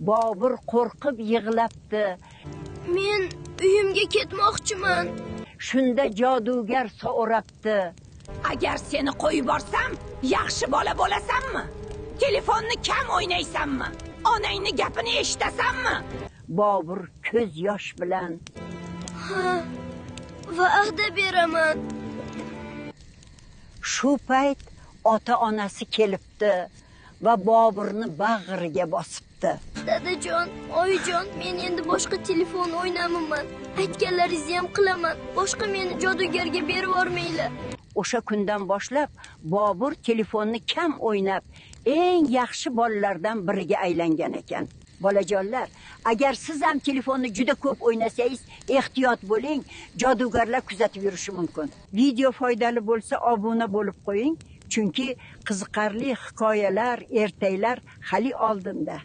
Bobur qo'rqib yig'labdi. Men uyimga ketmoqchiman. Shunda jodugar so'rabdi. Agar seni qo'yib borsam, yaxshi bola bo'lasanmi? Telefonni kam o'ynaysanmi? Onangni gapini eshitasanmi? Bobur ko'z yosh bilan: Ha, va'da beraman. Shu payt ota-onasi kelibdi va Boburni bag'riga bosibdi. Dadajon, oyijon, men endi boshqa telefon o'ynamaman. Aytganlaringizni ham qilaman. Boshqa meni jodugarga berib yormanglar. O'sha kundan boshlab Bobur telefonni kam o'ynab, eng yaxshi bolalardan biriga aylangan ekan. Bolajonlar, agar siz ham telefonni juda ko'p o'ynasangiz, ehtiyot bo'ling, jodugarlar kuzatib yurishi mumkin. Video foydali bo'lsa, obuna bo'lib qo'ying, chunki qiziqarli hikoyalar, ertaklar hali oldinda.